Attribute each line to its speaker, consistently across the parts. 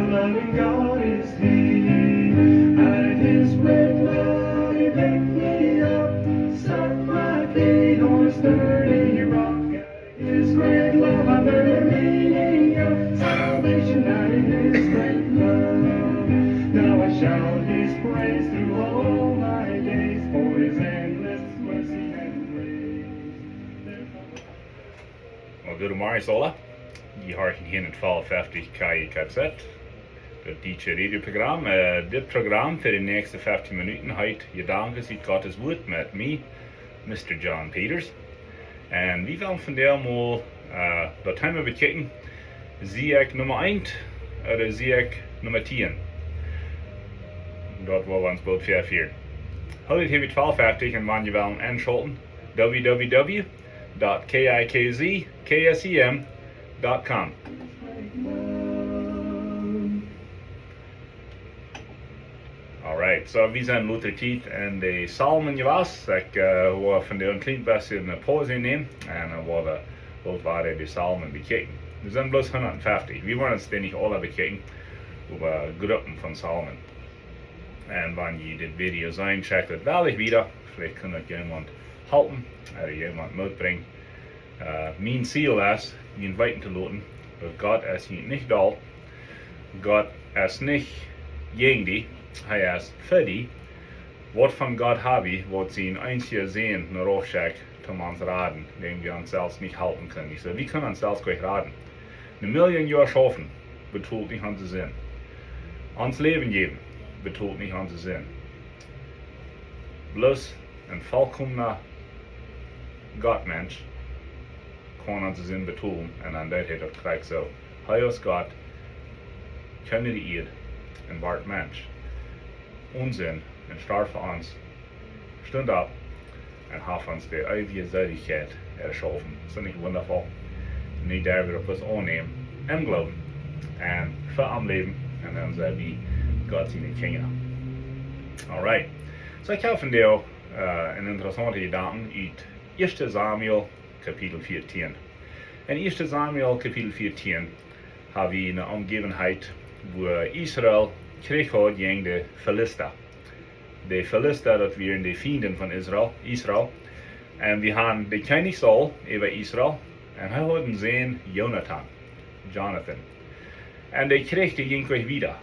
Speaker 1: loving God is He. And His great love, He picked me up, set my feet on a sturdy rock. His great love, I learned the meaning of salvation out of His great love. Now I shout His praise through all my days for His endless mercy and grace.
Speaker 2: Well, goedemorgen alle. Je hoort hier in 1250 KZ. Plautdietsch radioprogramma. Dit programma voor de nächste 15 minuten heet Je danken ziet Gottes woord met mij, Mr. John Peters. En we willen vandaag mal dat thema bekijken. Zie ik nummer 1 oder zie ik nummer 10? Dat waar we ons bald vervieren. Heute hier mit 1250 en wanneer je willen aanschalten www.kikzksem.com. Alright, so we zijn Luther Tiet en de Psalmen gewas. Ik wil van de een klein beetje een pauze nemen en we willen de Psalmen bekijken. We zijn bloß 150. We wollen uns nicht alle bekijken über Gruppen von Psalmen. En wanneer je dit video zijn, check het wel eens wieder. Vielleicht kan het jemand helpen oder jemand mitbringen. Mijn ziel is, je weten te laten, dat God is hier niet dal. God is niet gegen die. Hij is voor die. Wat van God hebben we, wat zijn einzige zin naar afschek, om ons raden, den we ons zelfs niet helpen kunnen. So, we kunnen ons zelfs gleich raden. 1 miljoen jaar schaffen, betont niet onze zin. Ons leven geven, betont niet onze zin. Bloß een volkomener Gottmensch kan onze zin betonen en dan dat heet het gelijk zo. Hij is God, kende die eerd en werd mens. Unsinn en starb voor ons, stond op en heeft ons de eeuwige zaligheid erschaffen. Dat is niet wonderful. Nu daar we op ons aannemen en geloven en voor am leven en dan zijn we God zijn kinderen. Alright. So ik heb vandaag een interessante gedanken uit 1 Samuel kapitel 14. In 1 Samuel kapitel 14 hebben we een omgevenheid waar Israël kreeg had tegen de Philister. De Philister, dat waren de vrienden van Israël. En we hadden de koning Saul over Israël. En hij had een zoon Jonathan. En de kreeg die ging weer wieder.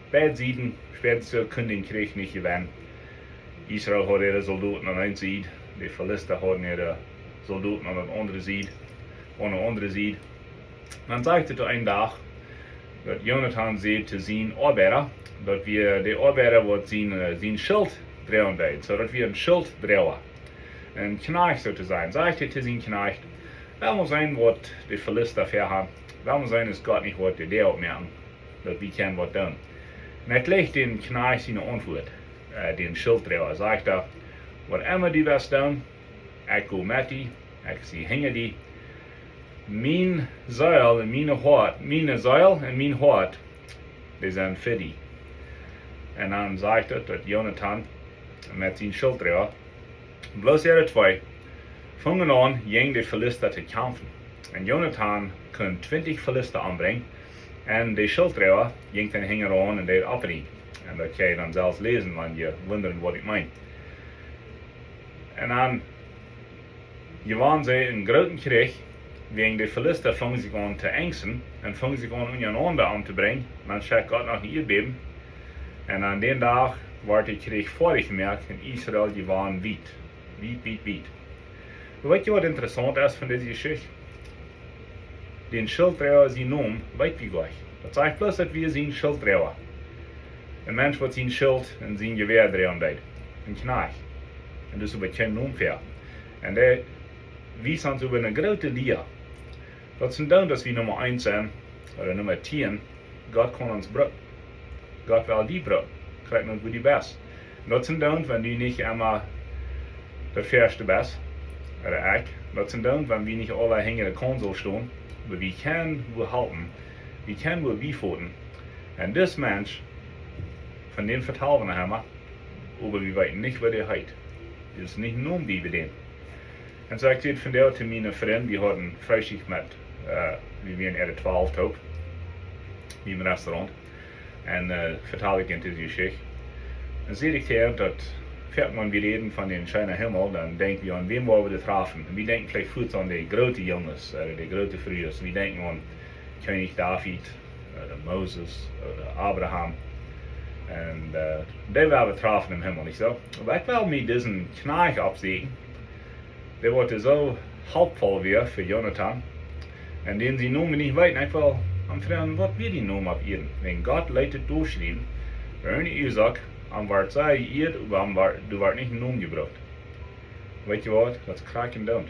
Speaker 2: Beide zijden, später konden de kreeg niet gewinnen. Israël had ihre soldaten aan een zijde. De Philister hadden ihre soldaten aan de andere zijde. Dan sagte er een dag, dat Jonathan zei te zijn arbeider, dat we de arbeider wat zijn schild draaien deed, zodat we een schild draaien. Een knecht zo te zijn. Sagte te zijn knecht, wel moet zijn wat de Philister verhaben, wel moet zijn is God niet wat de opmerken, dat we kunnen wat doen. En het legt den knecht zijn antwoord, den schild draaien, sagt er, wat immer die was doen, ik go met die, ik zie hingen die, mijn zuil en mijn hart, die zijn voor die. En dan zegt het dat Jonathan met zijn schilddrager, bloß twee, vangen aan tegen de Philister te kämpfen. En Jonathan kon 20 Philister aanbrengen en de schilddrager ging dan hingen aan en deed afreden. En dat kan je dan zelfs lezen, wanneer je wondert wat ik meen. En dan, je waren ze een grote krieg. Wegen de Philister fangen sich an te angsten en fangen sich an untereinander an te brengen. Man schickt Gott nach ihr beben. En an den Tag werd de Krieg vorig gemerkt in Israël, die waren weit. Weet je wat interessant is van deze Geschichte? Den schilddrager zijn naam weet wie gleich. Dat zegt bloß dat we zijn schilddrager. Een mens wat zijn schild en zijn geweer draaien deed. Een knecht. En dus über geen naam ver. En der wies ons über een grote lier. Dat zijn dan dat we nummer 1 zijn, oder nummer 10, God kan ons brug. God wil die brug. Krijgt ons die best. Dat zijn dan, wenn die niet immer de verste best, oder ik. Dat zijn dan, wenn we niet alle hingen de konsol staan, maar we kunnen wel helpen. We kunnen wel bijvoeten. En dit mens, van den vertellen we hem, aber we weten niet wat hij heet. Het is niet noem wie we den. En zo ik dit vandaag te mijn vriend, we hadden vrijdag met, we waren er 12 ook, in een restaurant. En vertaal ik in deze Geschichte. Dan zie ik hier dat fährt man wir reden von den schönen Himmel, dann denken wir an wen wollen wir da treffen. Wir denken vielleicht kurz an die großen Jungs oder die großen Frühers. Wir denken an König David oder Moses oder Abraham. Und die werden wir treffen im Himmel, nicht so? Aber ich will mit diesen Knecht absehen. Der wurde so halbvoll wie für Jonathan. Und den sie nun nicht weiten, ich will am Freund, was wir die nun abgeben. Wenn Gott leitet durchschreiben, wenn ich sage, am Wort sei ihr, du wart nicht in Noem gebracht. Weet je wat? Dat is kraken dood.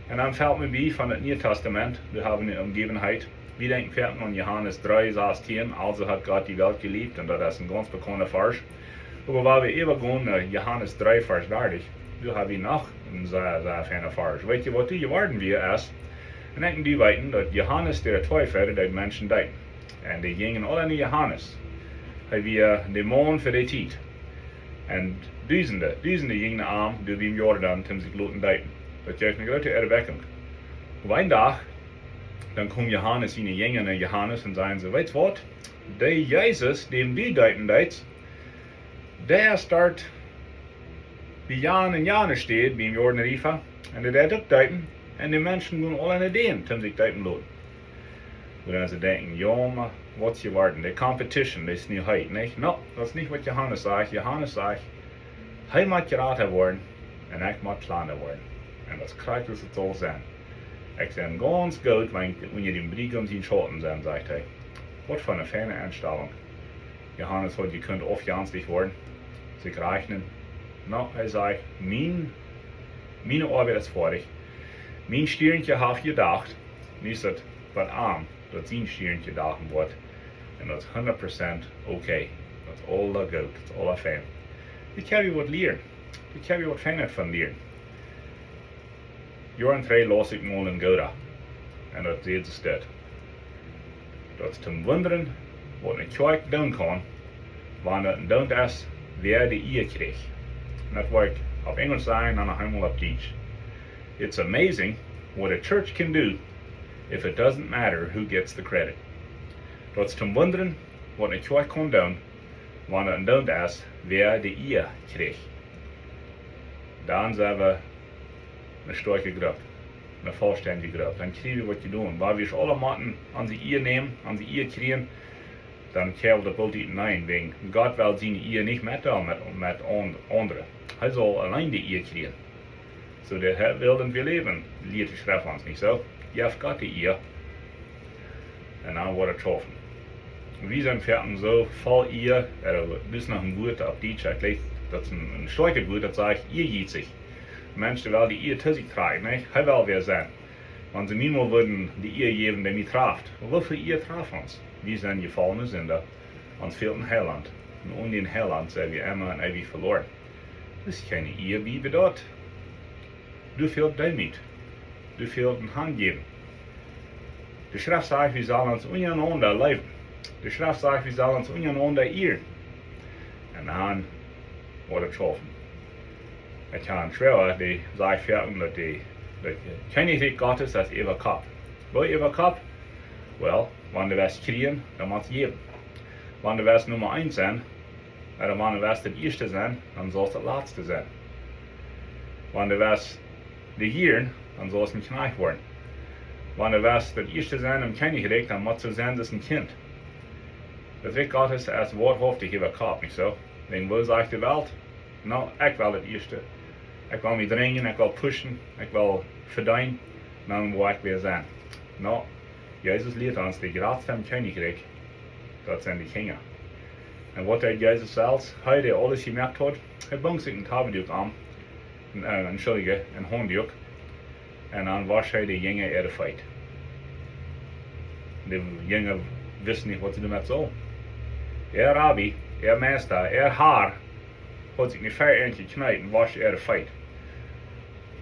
Speaker 2: En dan fällt mir bei von dem Neuen Testament, wir haben eine Umgebenheit. Wir denken fährt an Johannes 3, 16, also hat Gott die Welt geliebt, und das ist ein ganz bekannter Vers. Aber weil wir übergehen, Johannes 3, Vers 30, du hast noch einen sehr, sehr feinen Vers. Weet je wat, die warten wir erst. Und denken die weiten, dass Johannes der Täufer, der Menschen deed. Und die gingen alle in Johannes. Hij weer de man voor de tijd. En duizenden gingen aan door die Jordan toen zich laten deiten. Dat is een grote erwekking. Op een dag, dan komt Johannes in de jongen naar Johannes en zeggen ze, weet je wat? De Jezus, die die deiten deed, der start bij Jan en Janus steht, bij Jordan Riva, en der deed ook deiten, en de mensen gaan alle naar deen toen zich deiten laten. Dan ze denken, ja, maar wat je warten? De competition, dat is niet heit, niet? No, dat is niet wat Johannes zegt. Johannes zegt, hij moet geraden worden en ik moet kleiner worden. En dat krijgt dus het zal zijn. Ik ben ganz goed, wanneer je den Brief zien schoten zijn, zegt hij. Wat voor een fijne Einstellung. Johannes hat, je kunt aufjanstig worden, zich rechnen. No, hij zegt, mijn Arbeit is fertig. Mijn stierntje heeft gedacht, niet dat wat aan, dat zijn stierntje dagen wordt. En dat is 100% oké. Dat is all goed, dat is all fijn. Ik heb je wat leren. Ik heb je wat fijner van leren. Jaar en 3 las ik mal in Gouda. En dat deed ze dit. Dat is te wonderen wat een kerk doen kan, wanneer het doen is, wer de eer kreeg. En dat wil ik op Engels zeggen en dan helemaal op Duits. It's amazing what a church can do if it doesn't matter who gets the credit. Dat is te wonderen wat een kerk kan doen, wanneer het doen is, wer de eer kreeg. Dan zijn we een sterke groep, een vollständige groep. Dan krijgen we wat je doen. Waar we alle matten aan de eer nemen, aan de eer krijgen, dan krijgen we de Plautdietsch nein. Wegen Gott will zijn eer niet met anderen. Hij zal alleen de eer krijgen. So der Herr will und wir leben. Liert die Schrift uns nicht so. Ihr habt Gott die eer. En dan wordt het getroffen. Wir sind fertig so voll eer. Bis nach dem Wort auf Deutsch. Dat is een sterke woord dat zegt, ihr jiet zich. Mensen wel die eer tussen krijgen, nicht? Hij wil weer zijn. Want ze niemand würden die eer geven die niet traft. Hoeveel eer traft ons? Wir sind gefallene Sünder. Ons fehlt ein Heiland. Und ohne den Heiland sind wir immer und ewig verloren. Das ist keine eer, wie bedeutet. Du fehlt dich nicht. Du fehlt ein Hand geben. De Schrift sagt, wir sollen uns untereinander leben. De Schrift sagt, wir sollen uns untereinander ehren. En dan wordt het getroffen. Het kan schwer, die sagt fertig, dat die Königreich Gottes, das ist über Kopf. Wo über Kopf? Well, wenn du was kriegen, dann musst du geben. Wenn du was Nummer 1 sein, oder wenn du was das Erste sein, dann soll es das Letzte sein. Wenn du was regieren, dann soll es ein Knecht werden. Wenn du was das Erste sein im Königreich, dann muss es sein, das ist ein Kind. Das Reich Gottes ist wahrhaftig über Kopf, nicht so? Wenn wo sagt die Welt, no, ich will das Erste. Ich will mich drängen, ich will pushen, ich will verdienen, dann wo ich wieder sein. No, Jesus lehrt uns, die Graz vom Königreich, das sind die Kinder. Und was der Jesus selbst heute alles gemerkt hat, er bringt sich ein Tabentuch an, ein Handtuch, und dann wascht er die Jünger ihre Feit. Die Jünger wissen nicht, was sie damit sollen. Er Rabbi, er Meister, er Herr, hat sich nicht feierlich geknallt und wascht ihre Feit.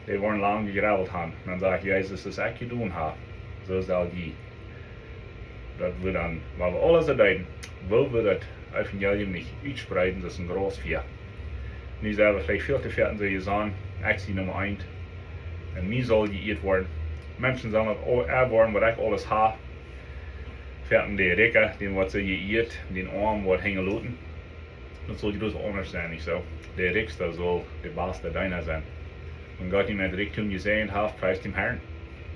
Speaker 2: Die waren lange gegrabbelt haben. Und dann sagt Jesus, das ich getan habe, so soll die. Das wird dann, weil wir alles erdeuten, wo wir das Evangelium nicht ausspreiten, das ist ein großes Vier. Nu zijn we vielleicht veel te vetten, so je sagen, ich zie Nummer 1. Und mir soll geirrt worden. Menschen sollen auch worden, was ich alles habe. Perten de Rekker, den wat ze geëerd, den arm wordt hängen laten. Dat soll dus anders sein, nicht so? Der Richter soll der Beste deiner sein. Und Gott ihm hat Richtung gesehen hat, preist dem Herrn.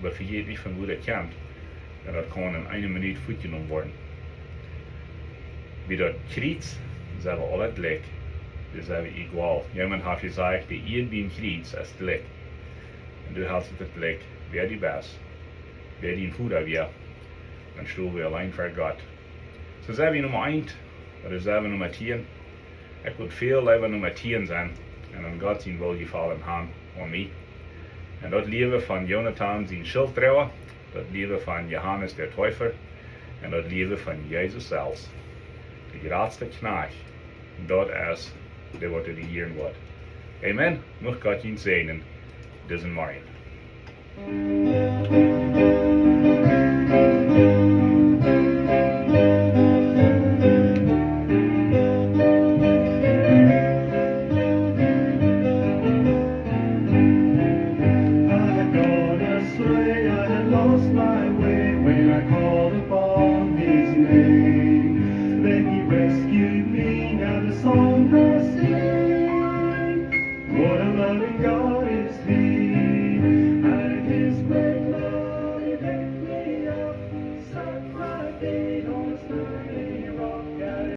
Speaker 2: Aber vergeht nicht, von wo der kommt. Ja, das kann in einer Minute fortgenommen werden. Wie dort Kreuz, das ist aber alles gleich. Das ist aber egal. Jemand hat gesagt, der ein beim Kreuz ist gleich. Und du hast das gleich. Wer die Beste? Wer die Futter wäre? Dann stehen wir allein für Gott. So sagen wir Nummer 1, oder sagen wir Nummer 10. Ich würde viel lieber Nummer 10 sein, und an Gott sein Wohlgefallen haben an mich. Und das Leben von Jonathan, sein Schildträger, das Leben von Johannes der Täufer, und das Leben von Jesus selbst. Der größte Knecht, dort ist, der was regieren wird. Amen. Möchte Gott ihn segnen, diesen Morgen.